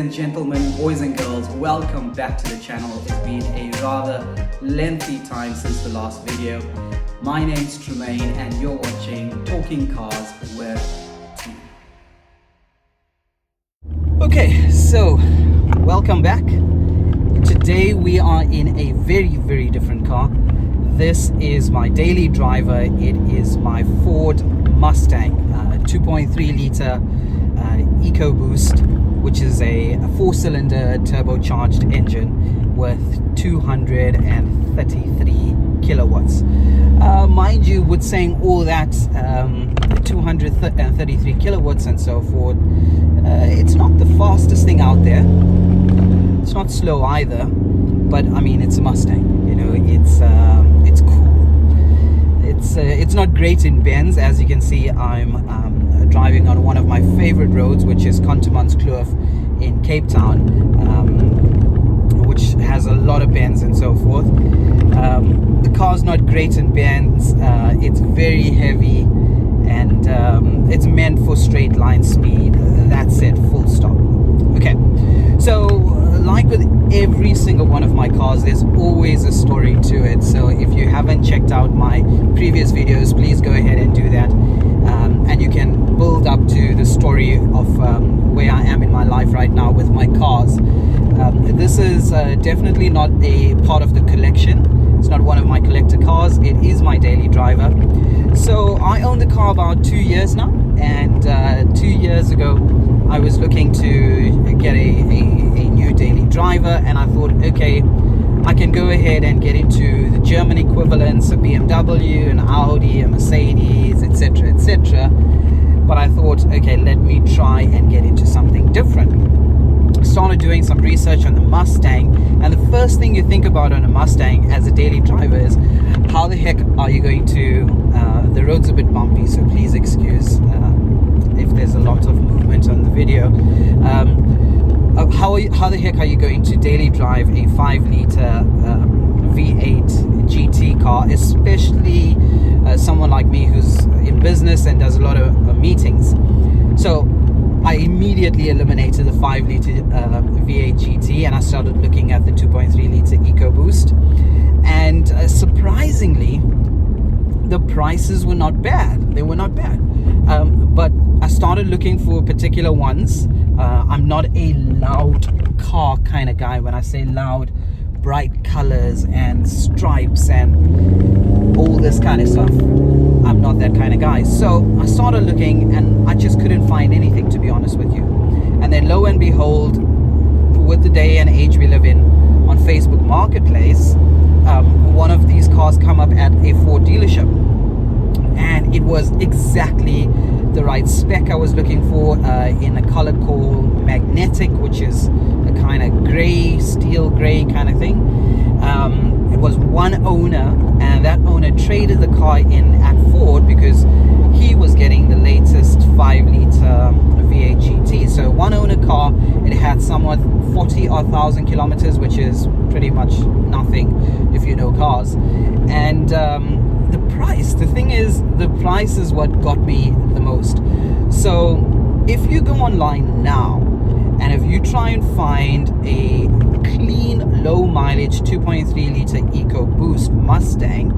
and gentlemen, boys and girls, welcome back to the channel. It's been a rather lengthy time since the last video. My name's Tremaine and you're watching Talking Cars with T. Okay, so welcome back. Today we are in a very different car. This is my daily driver. It is my Ford Mustang 2.3 litre Ecoboost, which is a 4-cylinder turbocharged engine with 233 kilowatts. Mind you, with saying all that, 233 kilowatts and so forth, it's not the fastest thing out there. It's not slow either, but I mean, it's a Mustang. You know, it's cool. It's not great in bends. As you can see, I'm driving on one of my favorite roads, which is Kloof in Cape Town, which has a lot of bends and so forth. The car's not great in bends. It's very heavy, and it's meant for straight line speed. That's it, full stop. Okay, so like with every single one of my cars, there's always a story to it. So if you haven't checked out my previous videos, please go ahead and do that, and you can build up to the story of where I am in my life right now with my cars. This is definitely not a part of the collection. It's not one of my collector cars. It is my daily driver. So I own the car about 2 years now, and 2 years ago I was looking to get a new daily driver, and I thought, okay, I can go ahead and get into the German equivalents, a BMW, an Audi, a Mercedes, etc, etc. But I thought, okay, let me try and get into something different. Started doing some research on the Mustang, and the first thing you think about on a Mustang as a daily driver is, how the heck are you going to, the road's a bit bumpy, so please excuse if there's a lot of movement on the video. How the heck are you going to daily drive a 5-litre V8 GT car, especially someone like me who's in business and does a lot of meetings? So I immediately eliminated the 5-litre V8 GT, and I started looking at the 2.3 litre EcoBoost, and surprisingly the prices were not bad. They were not bad, but I started looking for particular ones. I'm not a loud car kind of guy. When I say loud, bright colors and stripes and all this kind of stuff, I'm not that kind of guy. So I started looking, and I just couldn't find anything, to be honest with you. And then lo and behold, with the day and age we live in, on Facebook Marketplace, one of these cars come up at a Ford dealership, and it was exactly the right spec I was looking for, in a color called magnetic, which is a kind of gray, steel gray kind of thing. It was one owner, and that owner traded the car in at Ford because he was getting the latest 5-litre V8 GT. So one owner car, it had somewhat 40,000 kilometers, which is pretty much nothing if you know cars. And the price, the thing is, the price is what got me the most. So if you go online now, and if you try and find a clean, low mileage 2.3 litre EcoBoost Mustang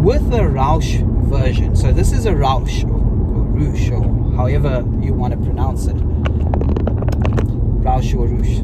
with a ROUSH version, so this is a ROUSH or ROUSH, or however you want to pronounce it, ROUSH or ROUSH,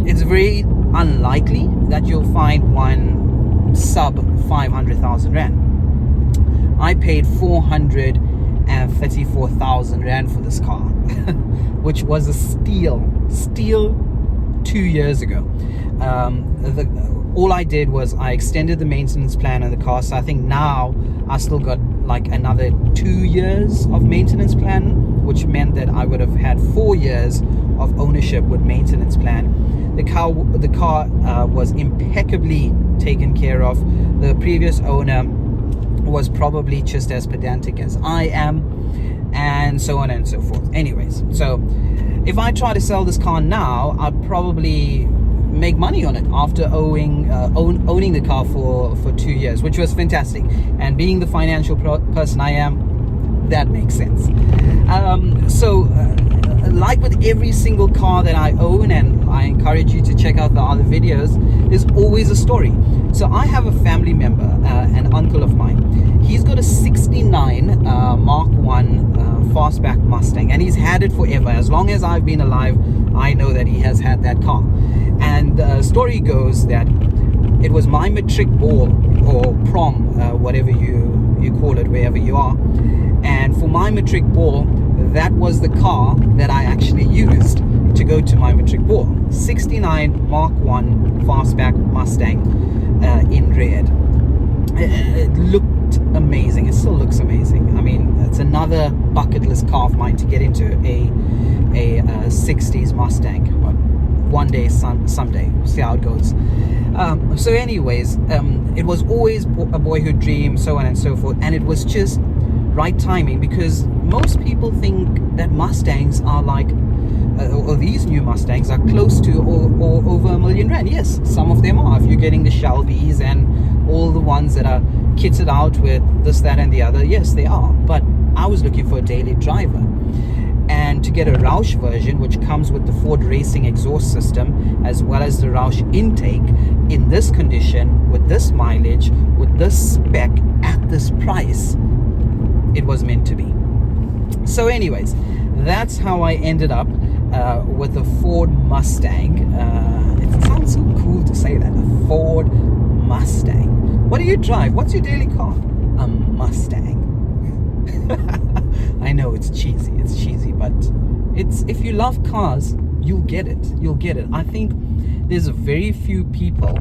it's very unlikely that you'll find one sub 500,000 Rand. I paid 434,000 Rand for this car, which was a steal 2 years ago. All I did was I extended the maintenance plan on the car, so I think now I still got like another 2 years of maintenance plan, which meant that I would have had 4 years of ownership with maintenance plan. The car was impeccably taken care of. The previous owner was probably just as pedantic as I am, and so on and so forth. Anyways, so if I try to sell this car now, I'd probably make money on it after owning the car for 2 years, which was fantastic. And being the financial person I am, that makes sense. So like with every single car that I own, and I encourage you to check out the other videos, there's always a story. So I have a family member, an uncle of mine. He's got a 69 Mark 1 fastback Mustang, and he's had it forever. As long as I've been alive, I know that he has had that car. And the story goes that it was my matric ball, or prom, whatever you call it, wherever you are. And for my matric ball, that was the car that I actually used to go to my matric ball. 69 Mark 1 fastback Mustang in red. It looked amazing. It still looks amazing. I mean, it's another bucket list car of mine to get into, a 60s Mustang. But one day, someday, we'll see how it goes. So anyways, it was always a boyhood dream, so on and so forth, and it was just right timing, because most people think that Mustangs are like, or these new Mustangs are close to or over R1 million. Yes, some of them are. If you're getting the Shelbys and all the ones that are kitted out with this, that, and the other, yes, they are. But I was looking for a daily driver. And to get a ROUSH version, which comes with the Ford Racing exhaust system, as well as the ROUSH intake, in this condition, with this mileage, with this spec, at this price, it was meant to be. So anyways, that's how I ended up with a Ford Mustang. It sounds so cool to say that, a Ford Mustang. What do you drive? What's your daily car? A Mustang. I know it's cheesy, but it's, if you love cars, you'll get it. I think there's very few people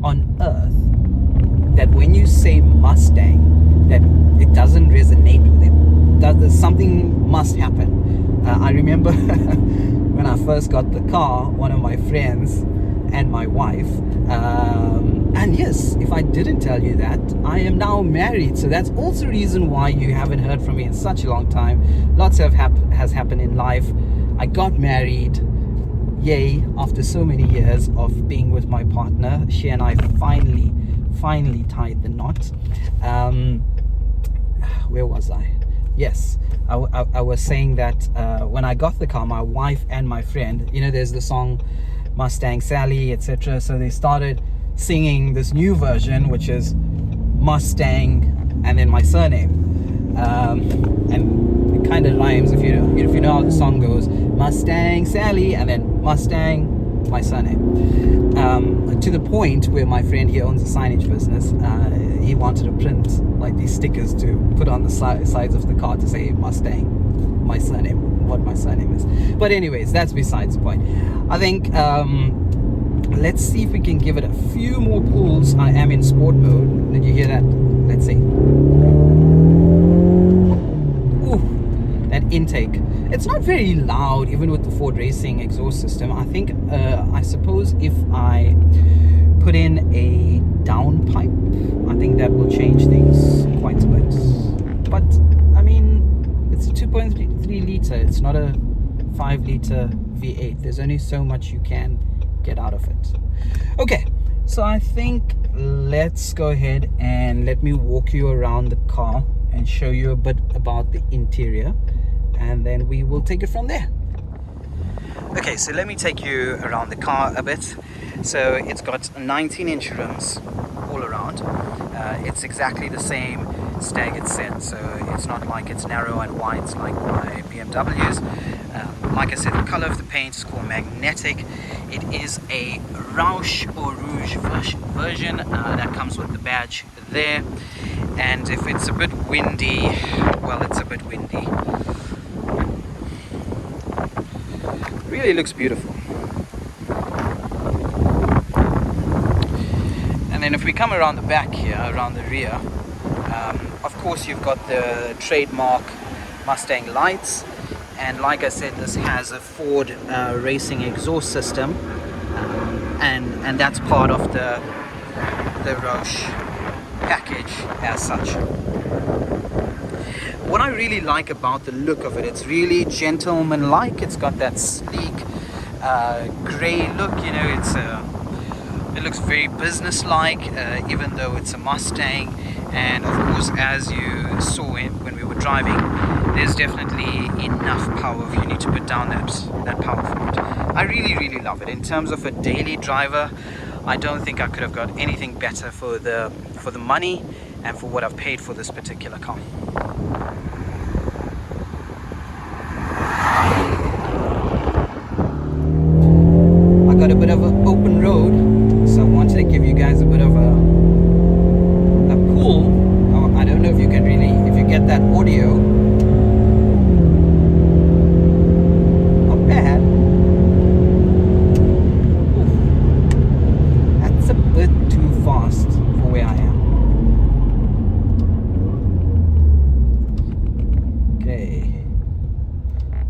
on earth that when you say Mustang, that it doesn't resonate with them. That something must happen. I remember when I first got the car, one of my friends and my wife, and yes, if I didn't tell you that, I am now married. So that's also a reason why you haven't heard from me in such a long time. Lots has happened in life. I got married, yay, after so many years of being with my partner. She and I finally tied the knot. Where was I? Yes, I was saying that when I got the car, my wife and my friend, you know, there's the song Mustang Sally, etc. So they started singing this new version, which is Mustang and then my surname, and it kind of rhymes. If you know how the song goes, Mustang Sally and then Mustang, my surname, to the point where my friend, he owns a signage business, he wanted to print like these stickers to put on the sides of the car to say Mustang, my surname, what my surname is. But anyways, that's besides the point. I think let's see if we can give it a few more pulls. I am in sport mode. Did you hear that? Let's see. Ooh, that intake. It's not very loud, even with the Ford Racing exhaust system. I think, I suppose if I put in a downpipe, I think that will change things quite a bit. But, I mean, it's a 2.3 litre. It's not a 5 litre V8. There's only so much you can get out of it. Okay, so I think let's go ahead and let me walk you around the car and show you a bit about the interior, and then we will take it from there. Okay, so let me take you around the car a bit. So it's got 19-inch rims all around. It's exactly the same staggered set, so it's not like it's narrow and wide like my BMWs. Like I said, the color of the paint is called magnetic. It is a ROUSH or ROUSH version that comes with the badge there. And if it's a bit windy, well, it's a bit windy. Really looks beautiful. And then if we come around the back here, around the rear, of course you've got the trademark Mustang lights. And like I said, this has a Ford Racing exhaust system, and that's part of the ROUSH package as such. What I really like about the look of it, it's really gentleman-like. It's got that sleek grey look, you know. It looks very business-like, even though it's a Mustang. And of course, as you saw when we were driving, there's definitely enough power if you need to put down that power for it. I really love it. In terms of a daily driver, I don't think I could have got anything better for the money and for what I've paid for this particular car. I got a bit of an open road, so I wanted to give you guys a bit of a pull. I don't know if you can really, if you get that audio. Not bad. Oof. That's a bit too fast for where I am. Okay.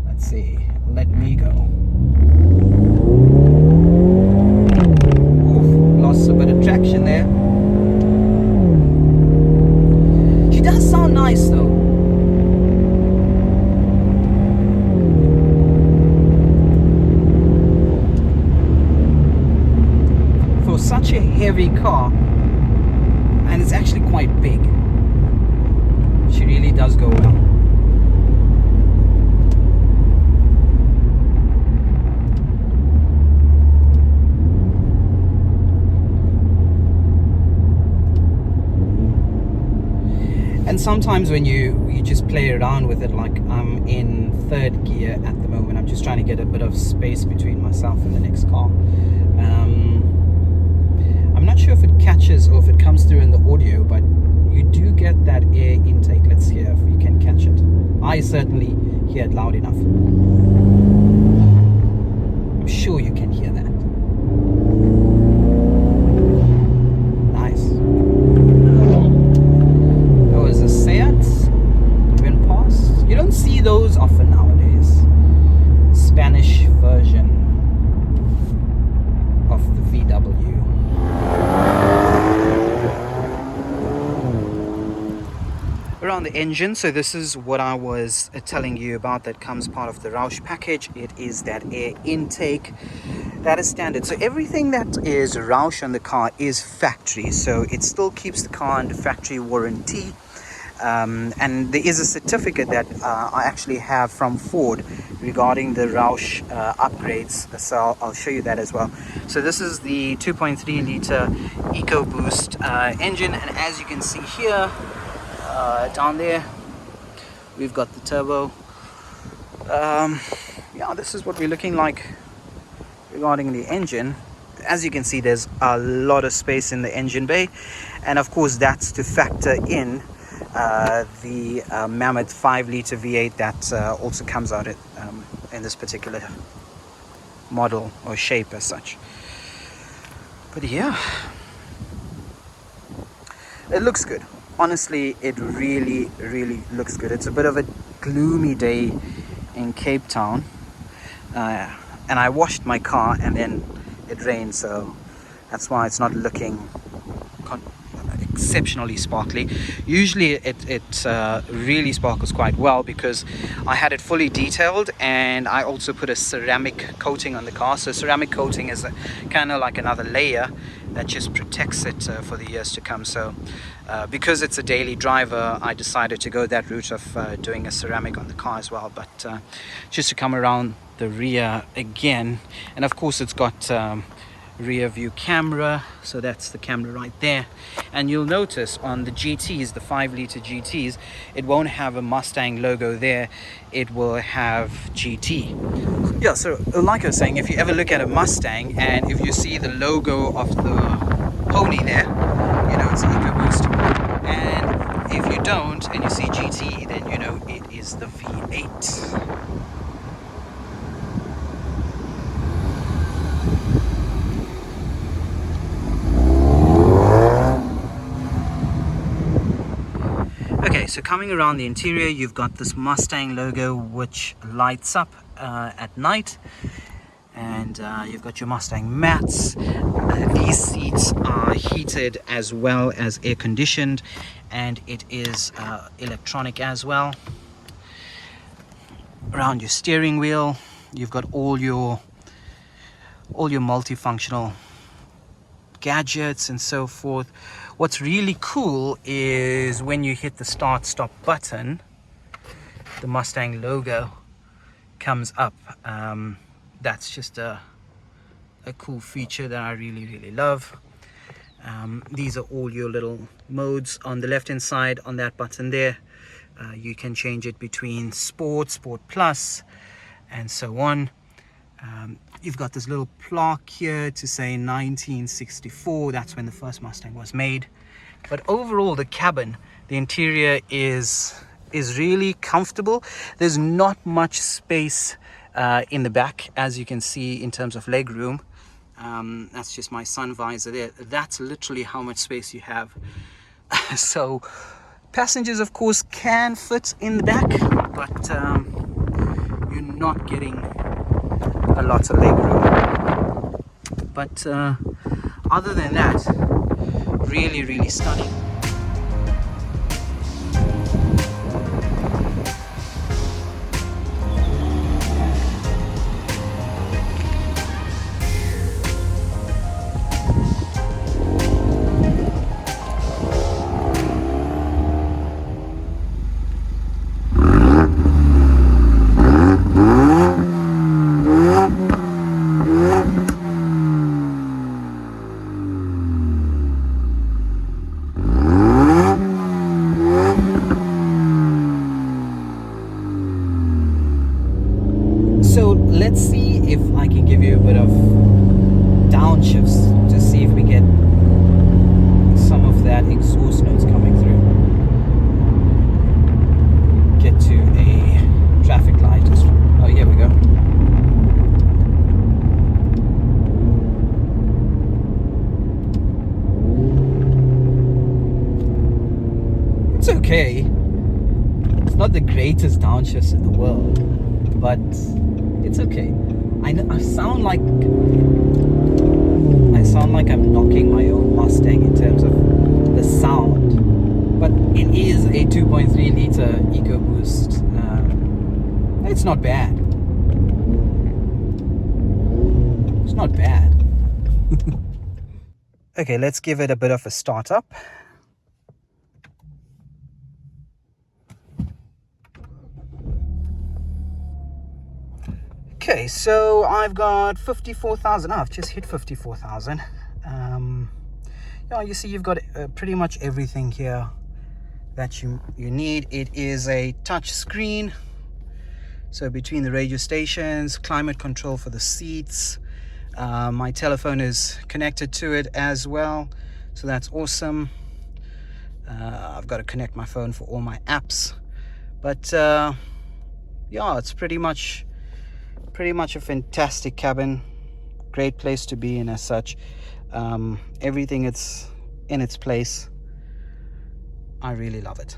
Let's see. Let me go. Oof. Lost a bit of traction there. She does sound nice though. For such a heavy car, and it's actually quite big, she really does go well. And sometimes when you just play around with it, like I'm in third gear at the moment, I'm just trying to get a bit of space between myself and the next car. I'm not sure if it catches or if it comes through in the audio, but you do get that air intake. Let's hear if you can catch it. I certainly hear it loud enough. I'm sure you can hear that. Nice. Oh, is a Seat went past? You don't see those often nowadays. Spanish version of the VW. Around the engine, so this is what I was telling you about that comes part of the ROUSH package. It is that air intake that is standard. So everything that is ROUSH on the car is factory, so it still keeps the car under factory warranty. And there is a certificate that I actually have from Ford regarding the ROUSH upgrades, so I'll show you that as well. So this is the 2.3 liter Ecoboost engine, and as you can see here, down there we've got the turbo. Yeah, this is what we're looking like regarding the engine. As you can see, there's a lot of space in the engine bay, and of course that's to factor in the Mammoth 5 liter V8 that also comes out in this particular model or shape as such. But yeah, it looks good. Honestly, it really looks good. It's a bit of a gloomy day in Cape Town, and I washed my car and then it rained, so that's why it's not looking exceptionally sparkly. Usually it really sparkles quite well because I had it fully detailed, and I also put a ceramic coating on the car. So ceramic coating is kind of like another layer that just protects it for the years to come. So because it's a daily driver, I decided to go that route of doing a ceramic on the car as well. But just to come around the rear again, and of course it's got rear view camera, so that's the camera right there. And you'll notice on the GTs, the 5 liter GTs, it won't have a Mustang logo there, it will have GT. Yeah, so like I was saying, if you ever look at a Mustang and if you see the logo of the pony there, you know it's an Ecoboost. And if you don't and you see GT, then you know it is the V8. Okay, so coming around the interior, you've got this Mustang logo which lights up at night, and you've got your Mustang mats. These seats are heated as well as air conditioned, and it is electronic as well. Around your steering wheel, you've got all your multifunctional gadgets and so forth. What's really cool is when you hit the start stop button, the Mustang logo comes up. That's just a cool feature that I really love. These are all your little modes on the left hand side. On that button there, you can change it between Sport Plus, and so on. You've got this little plaque here to say 1964. That's when the first Mustang was made. But overall, the cabin, the interior is really comfortable. There's not much space in the back, as you can see, in terms of leg room. That's just my sun visor there. That's literally how much space you have. So passengers, of course, can fit in the back, but you're not getting a lot of leg room. But other than that, really stunning. So let's see if I can give you a bit of downshifts to see if we get some of that exhaust notes coming through. Get to a traffic light. Oh, here we go. It's okay. It's not the greatest downshifts in the world, but it's okay. I sound like I'm knocking my own Mustang in terms of the sound, but it is a 2.3 liter Ecoboost. It's not bad. It's not bad. Okay, let's give it a bit of a start up. Okay, so I've got 54,000. I've just hit 54,000. You see, you've got pretty much everything here that you need. It is a touch screen, so between the radio stations, climate control for the seats. My telephone is connected to it as well, so that's awesome. I've got to connect my phone for all my apps, but yeah, it's pretty much a fantastic cabin, great place to be in as such. Everything is in its place. I really love it.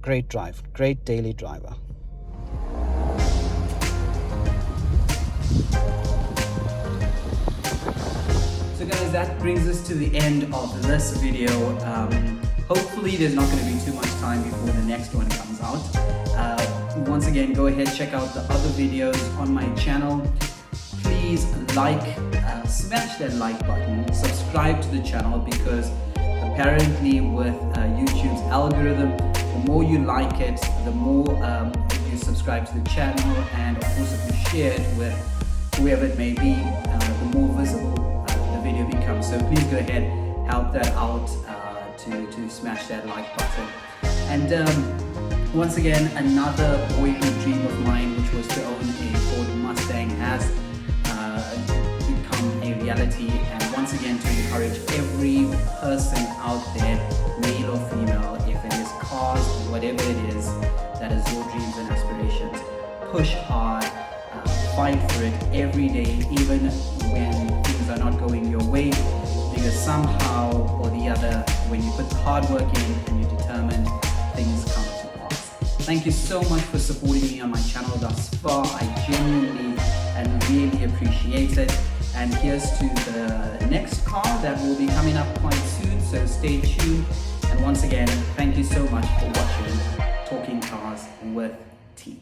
Great drive, great daily driver. So guys, that brings us to the end of this video. Hopefully there's not going to be too much time before the next one comes out. Once again, go ahead, check out the other videos on my channel. Please smash that like button, subscribe to the channel, because apparently with YouTube's algorithm, the more you like it, the more you subscribe to the channel, and of course if you share it with whoever it may be, the more visible the video becomes. So please go ahead, help that out to smash that like button. And once again, another boyhood dream of mine, which was to own a Ford Mustang, has become a reality. And once again, to encourage every person out there, male or female, if it is cars or whatever it is, that is your dreams and aspirations, push hard, fight for it every day, even when things are not going your way, because somehow or the other, when you put the hard work in and you're determined, things come to pass. Thank you so much for supporting me on my channel thus far. I genuinely and really appreciate it. And here's to the next car that will be coming up quite soon, so stay tuned. And once again, thank you so much for watching Talking Cars with T.